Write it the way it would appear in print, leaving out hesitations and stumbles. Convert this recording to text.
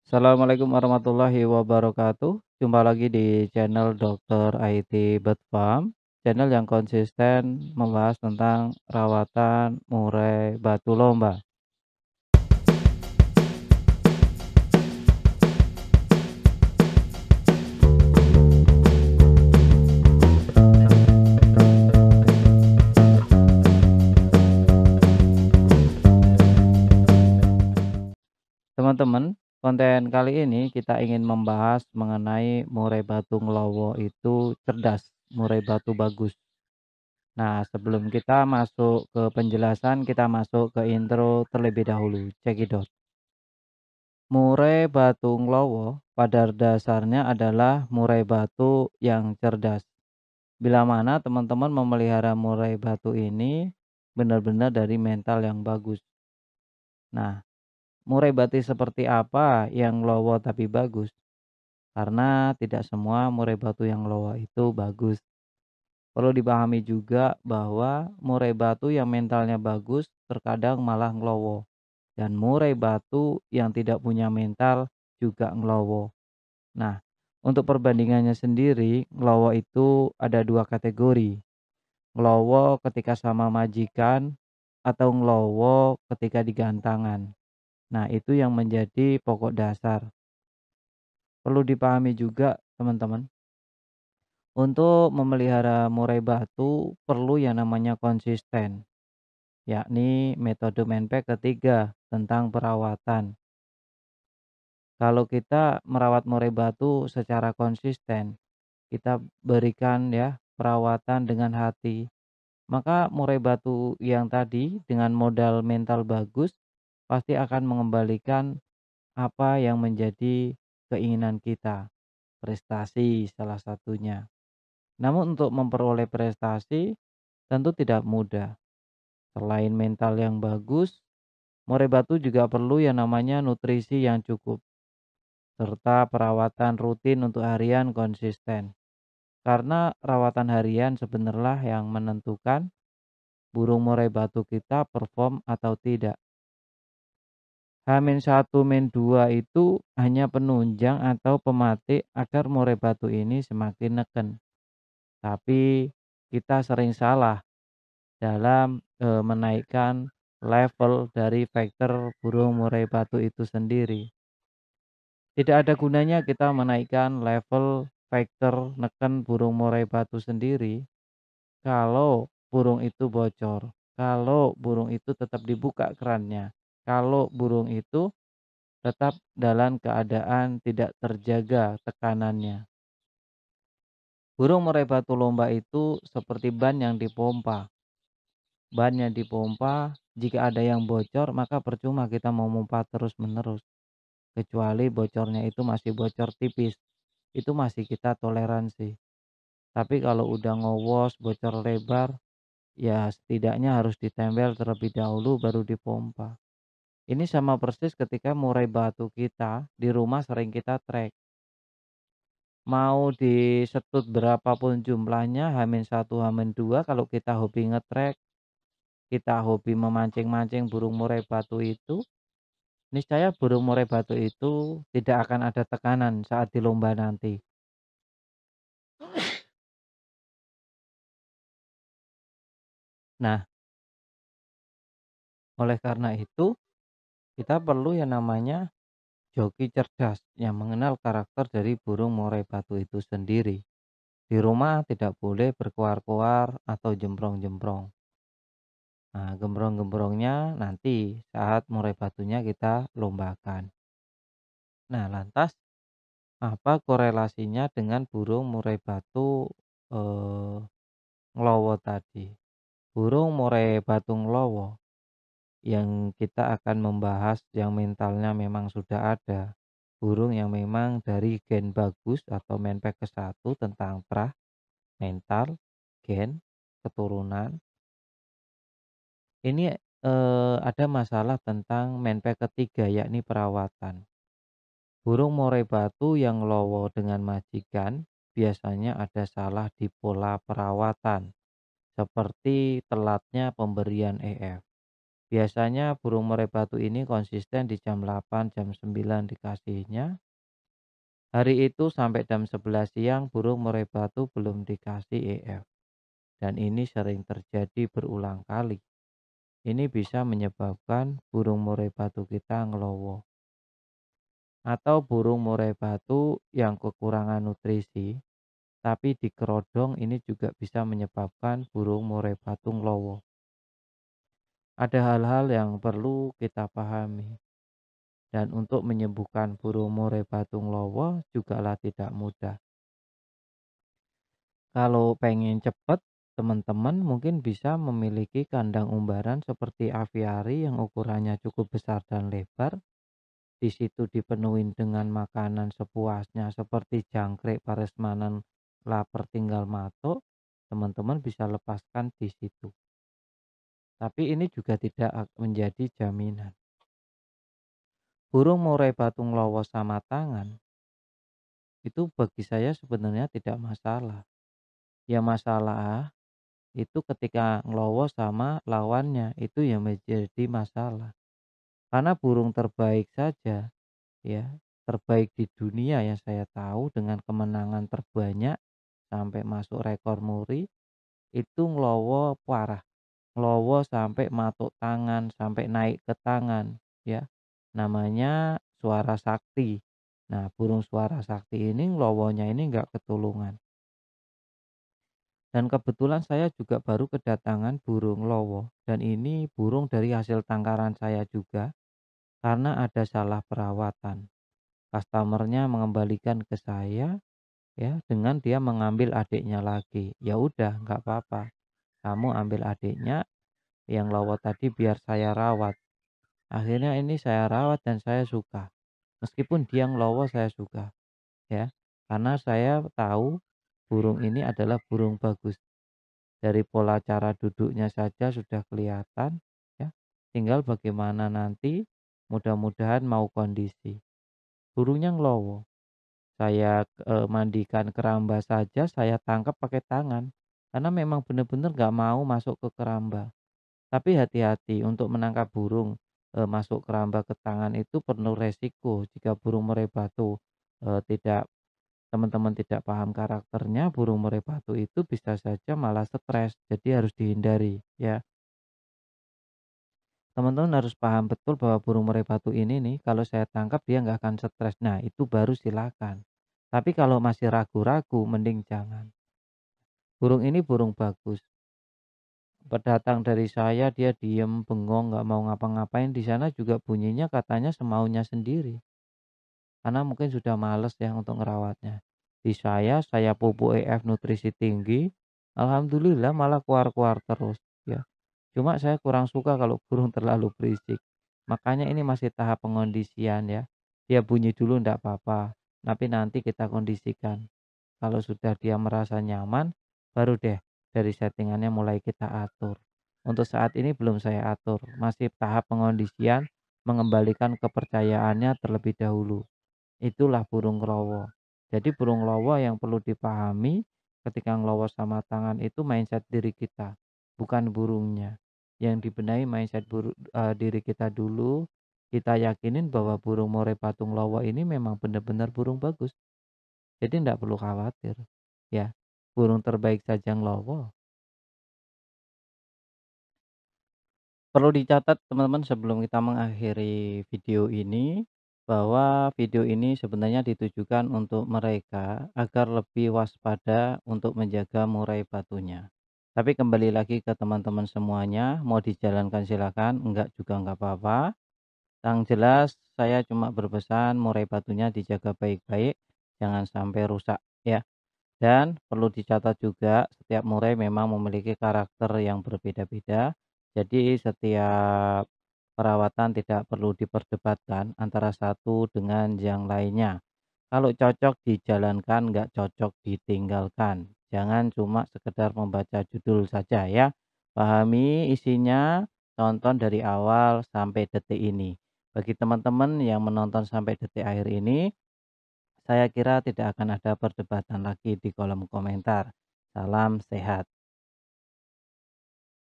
Assalamualaikum warahmatullahi wabarakatuh. Jumpa lagi di channel Dokter IT Bird Farm, channel yang konsisten membahas tentang rawatan murai batu lomba. Teman-teman, konten kali ini kita ingin membahas mengenai murai batu ngelowo itu cerdas, murai batu bagus. Nah, sebelum kita masuk ke penjelasan, kita masuk ke intro terlebih dahulu. Cekidot. Murai batu ngelowo pada dasarnya adalah murai batu yang cerdas. Bila mana teman-teman memelihara murai batu ini benar-benar dari mental yang bagus. Nah, murai batu seperti apa yang lowo tapi bagus? Karena tidak semua murai batu yang lowo itu bagus. Perlu dipahami juga bahwa murai batu yang mentalnya bagus terkadang malah ngelowo. Dan murai batu yang tidak punya mental juga ngelowo. Nah, untuk perbandingannya sendiri, ngelowo itu ada dua kategori. Ngelowo ketika sama majikan atau ngelowo ketika digantangan. Nah, itu yang menjadi pokok dasar. Perlu dipahami juga, teman-teman. Untuk memelihara murai batu perlu yang namanya konsisten, yakni metode Menpek ketiga tentang perawatan. Kalau kita merawat murai batu secara konsisten, kita berikan ya perawatan dengan hati, maka murai batu yang tadi dengan modal mental bagus pasti akan mengembalikan apa yang menjadi keinginan kita, prestasi salah satunya. Namun untuk memperoleh prestasi tentu tidak mudah. Selain mental yang bagus, murai batu juga perlu yang namanya nutrisi yang cukup serta perawatan rutin untuk harian konsisten. Karena rawatan harian sebenarnya yang menentukan burung murai batu kita perform atau tidak. H-1, -2 itu hanya penunjang atau pematik agar murai batu ini semakin neken. Tapi kita sering salah dalam menaikkan level dari faktor burung murai batu itu sendiri. Tidak ada gunanya kita menaikkan level faktor neken burung murai batu sendiri kalau burung itu bocor, kalau burung itu tetap dibuka kerannya, kalau burung itu tetap dalam keadaan tidak terjaga tekanannya. Burung murai batu lomba itu seperti ban yang dipompa. Ban yang dipompa, jika ada yang bocor maka percuma kita mau pompa terus-menerus. Kecuali bocornya itu masih bocor tipis, itu masih kita toleransi. Tapi kalau udah ngowos, bocor lebar, ya setidaknya harus ditempel terlebih dahulu baru dipompa. Ini sama persis ketika murai batu kita di rumah sering kita trek. Mau disetut berapapun jumlahnya, H-1, H-2, kalau kita hobi ngetrek, kita hobi memancing-mancing burung murai batu itu, niscaya burung murai batu itu tidak akan ada tekanan saat di lomba nanti. Nah, oleh karena itu kita perlu yang namanya joki cerdas yang mengenal karakter dari burung murai batu itu sendiri. Di rumah tidak boleh berkoar-koar atau jemprong-jemprong. Nah, gembrong-gembrongnya nanti saat murai batunya kita lombakan. Nah, lantas apa korelasinya dengan burung murai batu eh, ngelowo tadi? Burung murai batu ngelowo yang kita akan membahas yang mentalnya memang sudah ada. Burung yang memang dari gen bagus atau menpek ke 1 tentang trah, mental, gen, keturunan. Ini ada masalah tentang menpek ketiga yakni perawatan. Burung murai batu yang lowo dengan majikan biasanya ada salah di pola perawatan, seperti telatnya pemberian EF. Biasanya burung murai batu ini konsisten di jam 8, jam 9 dikasihnya. Hari itu sampai jam 11 siang burung murai batu belum dikasih EF. Dan ini sering terjadi berulang kali. Ini bisa menyebabkan burung murai batu kita ngelowo. Atau burung murai batu yang kekurangan nutrisi, tapi di kerodong ini juga bisa menyebabkan burung murai batu ngelowo. Ada hal-hal yang perlu kita pahami. Dan untuk menyembuhkan burung murai batu ngelowo jugalah tidak mudah. Kalau pengen cepet, teman-teman mungkin bisa memiliki kandang umbaran seperti aviari yang ukurannya cukup besar dan lebar. Di situ dipenuhin dengan makanan sepuasnya seperti jangkrik, paresmanan, lapar tinggal matok. Teman-teman bisa lepaskan di situ. Tapi ini juga tidak menjadi jaminan. Burung murai batu ngelowo sama tangan itu bagi saya sebenarnya tidak masalah. Ya masalah itu ketika ngelowo sama lawannya, itu yang menjadi masalah. Karena burung terbaik saja, ya, terbaik di dunia yang saya tahu dengan kemenangan terbanyak sampai masuk rekor muri, itu ngelowo parah. Ngelowo sampai matuk tangan, sampai naik ke tangan, ya. Namanya suara sakti. Nah, burung suara sakti ini ngelowonya ini enggak ketulungan. Dan kebetulan saya juga baru kedatangan burung lowo dan ini burung dari hasil tangkaran saya juga karena ada salah perawatan. Customernya mengembalikan ke saya ya dengan dia mengambil adiknya lagi. Ya udah nggak apa-apa. Kamu ambil adiknya yang lowo tadi biar saya rawat. Akhirnya ini saya rawat dan saya suka. Meskipun dia ngelowo saya suka ya. Karena saya tahu burung ini adalah burung bagus. Dari pola cara duduknya saja sudah kelihatan ya. Tinggal bagaimana nanti mudah-mudahan mau kondisi. Burungnya ngelowo. Saya mandikan keramba saja saya tangkap pakai tangan. Karena memang benar-benar nggak mau masuk ke keramba. Tapi hati-hati untuk menangkap burung masuk keramba ke tangan itu penuh resiko. Jika burung murai batu tidak teman-teman tidak paham karakternya, burung murai batu itu bisa saja malah stres, jadi harus dihindari ya. Teman-teman harus paham betul bahwa burung murai batu ini nih, kalau saya tangkap dia nggak akan stres. Nah, itu baru silakan. Tapi kalau masih ragu-ragu, mending jangan. Burung ini burung bagus. Pendatang dari saya, dia diem, bengong, nggak mau ngapa-ngapain. Di sana juga bunyinya katanya semaunya sendiri. Karena mungkin sudah males ya untuk ngerawatnya. Di saya pupuk EF nutrisi tinggi, alhamdulillah malah keluar-keluar terus ya. Cuma saya kurang suka kalau burung terlalu berisik. Makanya ini masih tahap pengondisian ya. Dia bunyi dulu ndak apa-apa, tapi nanti kita kondisikan. Kalau sudah dia merasa nyaman, baru deh dari settingannya mulai kita atur. Untuk saat ini belum saya atur, masih tahap pengondisian, mengembalikan kepercayaannya terlebih dahulu. Itulah burung lowo. Jadi burung lowo yang perlu dipahami ketika ngelowo sama tangan itu mindset diri kita, bukan burungnya. Yang dibenahi mindset diri kita dulu, kita yakinin bahwa burung murai batu lowo ini memang benar-benar burung bagus. Jadi tidak perlu khawatir. Ya, burung terbaik saja ngelowo. Perlu dicatat teman-teman sebelum kita mengakhiri video ini, bahwa video ini sebenarnya ditujukan untuk mereka agar lebih waspada untuk menjaga murai batunya. Tapi kembali lagi ke teman-teman semuanya, mau dijalankan silakan, enggak juga enggak apa-apa. Yang jelas saya cuma berpesan murai batunya dijaga baik-baik, jangan sampai rusak ya. Dan perlu dicatat juga, setiap murai memang memiliki karakter yang berbeda-beda. Jadi setiap perawatan tidak perlu diperdebatkan antara satu dengan yang lainnya. Kalau cocok dijalankan, nggak cocok ditinggalkan. Jangan cuma sekedar membaca judul saja ya. Pahami isinya, tonton dari awal sampai detik ini. Bagi teman-teman yang menonton sampai detik akhir ini, saya kira tidak akan ada perdebatan lagi di kolom komentar. Salam sehat.